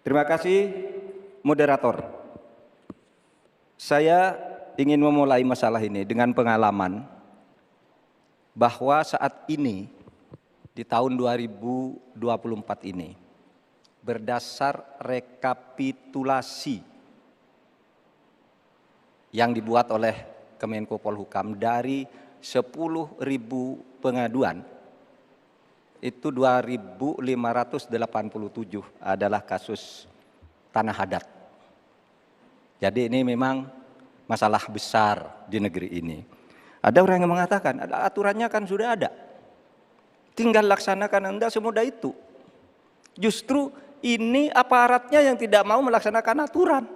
Terima kasih, moderator. Saya ingin memulai masalah ini dengan pengalaman bahwa saat ini, di tahun 2024 ini, berdasar rekapitulasi yang dibuat oleh Kemenko Polhukam dari 10.000 pengaduan, itu 2.587 adalah kasus tanah adat. Jadi ini memang masalah besar di negeri ini. Ada orang yang mengatakan, aturannya kan sudah ada. Tinggal laksanakan, enggak semudah itu. Justru ini aparatnya yang tidak mau melaksanakan aturan.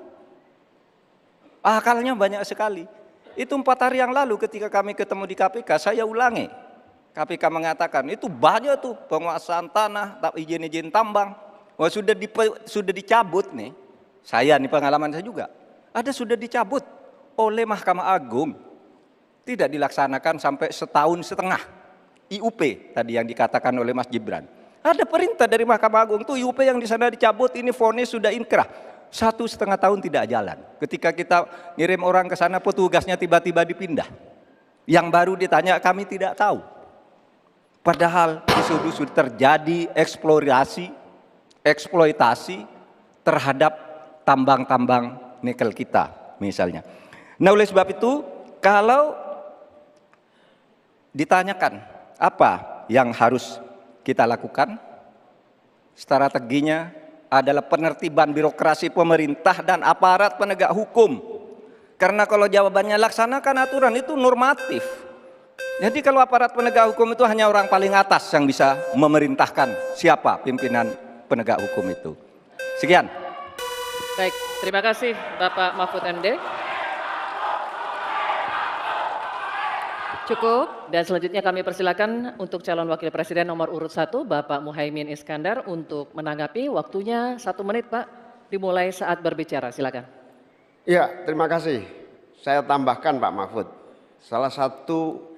Akalnya banyak sekali. Itu 4 hari yang lalu ketika kami ketemu di KPK, saya ulangi. KPK mengatakan itu banyak tuh penguasaan tanah, izin-izin tambang. Wah, sudah dicabut nih. Saya nih pengalaman saya juga. Ada sudah dicabut oleh Mahkamah Agung. Tidak dilaksanakan sampai 1,5 tahun. IUP tadi yang dikatakan oleh Mas Gibran. Ada perintah dari Mahkamah Agung tuh IUP yang di sana dicabut, ini vonis sudah inkrah. 1,5 tahun tidak jalan. Ketika kita ngirim orang ke sana, petugasnya tiba-tiba dipindah. Yang baru ditanya, kami tidak tahu. Padahal isu-isu terjadi eksploitasi terhadap tambang-tambang nikel kita misalnya. Nah, oleh sebab itu, kalau ditanyakan apa yang harus kita lakukan, strateginya adalah penertiban birokrasi pemerintah dan aparat penegak hukum. Karena kalau jawabannya laksanakan aturan, itu normatif. Jadi kalau aparat penegak hukum itu hanya orang paling atas yang bisa memerintahkan siapa pimpinan penegak hukum itu. Sekian. Baik, terima kasih Bapak Mahfud MD. Cukup, dan selanjutnya kami persilakan untuk calon wakil presiden nomor urut 1, Bapak Muhaimin Iskandar untuk menanggapi. Waktunya 1 menit, Pak, dimulai saat berbicara, silakan. Iya, terima kasih. Saya tambahkan Pak Mahfud, salah satu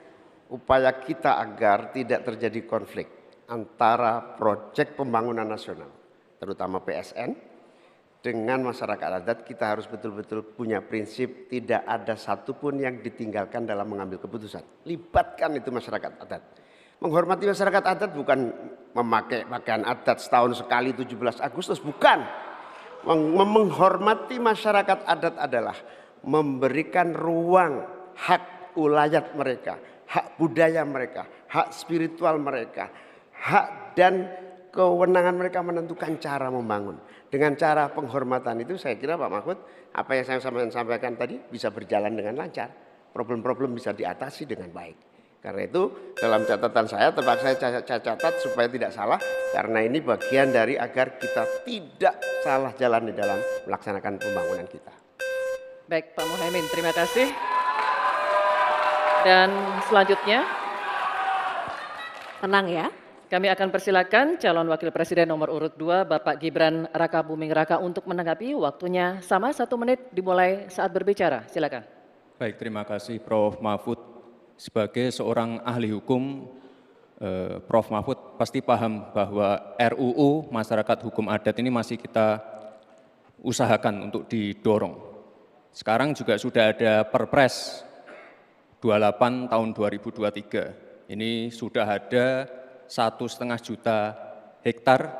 upaya kita agar tidak terjadi konflik antara proyek pembangunan nasional, terutama PSN, dengan masyarakat adat, kita harus betul-betul punya prinsip tidak ada satupun yang ditinggalkan dalam mengambil keputusan. Libatkan itu masyarakat adat. Menghormati masyarakat adat bukan memakai pakaian adat setahun sekali 17 Agustus, bukan. Menghormati masyarakat adat adalah memberikan ruang hak ulayat mereka, hak budaya mereka, hak spiritual mereka, hak dan kewenangan mereka menentukan cara membangun. Dengan cara penghormatan itu saya kira Pak Mahfud, apa yang saya sampaikan tadi bisa berjalan dengan lancar. Problem-problem bisa diatasi dengan baik. Karena itu dalam catatan saya terpaksa saya catat supaya tidak salah. Karena ini bagian dari agar kita tidak salah jalan di dalam melaksanakan pembangunan kita. Baik Pak Muhaimin, terima kasih. Dan selanjutnya, tenang ya. Kami akan persilakan calon wakil presiden nomor urut 2, Bapak Gibran Rakabuming Raka untuk menanggapi. Waktunya sama 1 menit dimulai saat berbicara, silakan. Baik, terima kasih Prof. Mahfud. Sebagai seorang ahli hukum, Prof. Mahfud pasti paham bahwa RUU Masyarakat Hukum Adat ini masih kita usahakan untuk didorong. Sekarang juga sudah ada Perpres 28 tahun 2023. Ini sudah ada 1,5 juta hektar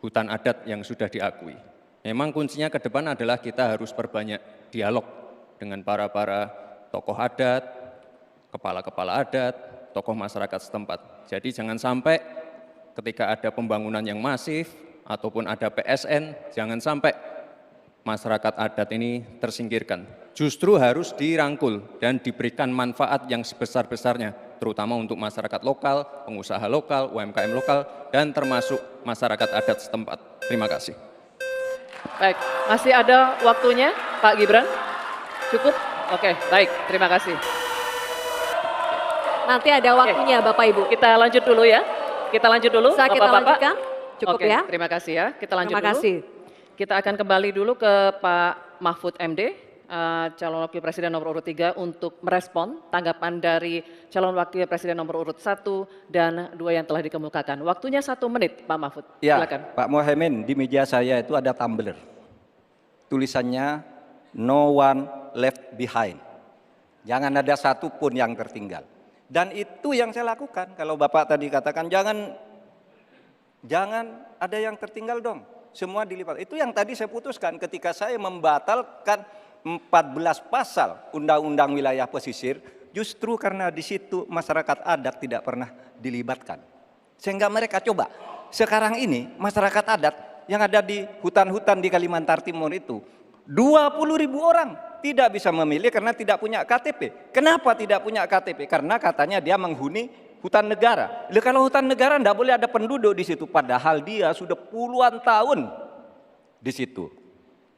hutan adat yang sudah diakui. Memang kuncinya ke depan adalah kita harus perbanyak dialog dengan para tokoh adat, kepala-kepala adat, tokoh masyarakat setempat. Jadi jangan sampai ketika ada pembangunan yang masif ataupun ada PSN, jangan sampai masyarakat adat ini tersingkirkan. Justru harus dirangkul dan diberikan manfaat yang sebesar-besarnya, terutama untuk masyarakat lokal, pengusaha lokal, UMKM lokal, dan termasuk masyarakat adat setempat. Terima kasih. Baik, masih ada waktunya Pak Gibran? Cukup? Oke, baik, terima kasih. Nanti ada waktunya Bapak Ibu. Kita lanjut dulu ya. Kita lanjut dulu, Bisa kita Bapak-Bapak. lanjutkan? Cukup Oke, ya. terima kasih ya. Kita lanjut Terima dulu. kasih. Kita akan kembali dulu ke Pak Mahfud MD. calon wakil presiden nomor urut 3 untuk merespon tanggapan dari calon wakil presiden nomor urut 1 dan 2 yang telah dikemukakan. Waktunya 1 menit, Pak Mahfud. Ya, Silakan. Pak Muhaimin, di meja saya itu ada tumbler. Tulisannya no one left behind. Jangan ada satu pun yang tertinggal. Dan itu yang saya lakukan. Kalau Bapak tadi katakan jangan ada yang tertinggal dong. Semua dilipat. Itu yang tadi saya putuskan ketika saya membatalkan 14 pasal Undang-Undang Wilayah Pesisir, justru karena di situ masyarakat adat tidak pernah dilibatkan. Sehingga mereka coba. Sekarang ini masyarakat adat yang ada di hutan-hutan di Kalimantan Timur itu 20.000 orang tidak bisa memilih karena tidak punya KTP. Kenapa tidak punya KTP? Karena katanya dia menghuni hutan negara. Kalau hutan negara tidak boleh ada penduduk di situ, padahal dia sudah puluhan tahun di situ.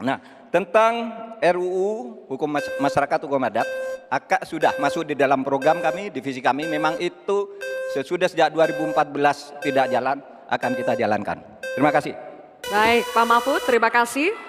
Nah, tentang RUU Hukum Masyarakat Hukum Adat, AKA sudah masuk di dalam program kami, divisi kami. Memang itu sesudah sejak 2014 tidak jalan, akan kita jalankan. Terima kasih. Baik, Pak Mahfud, terima kasih.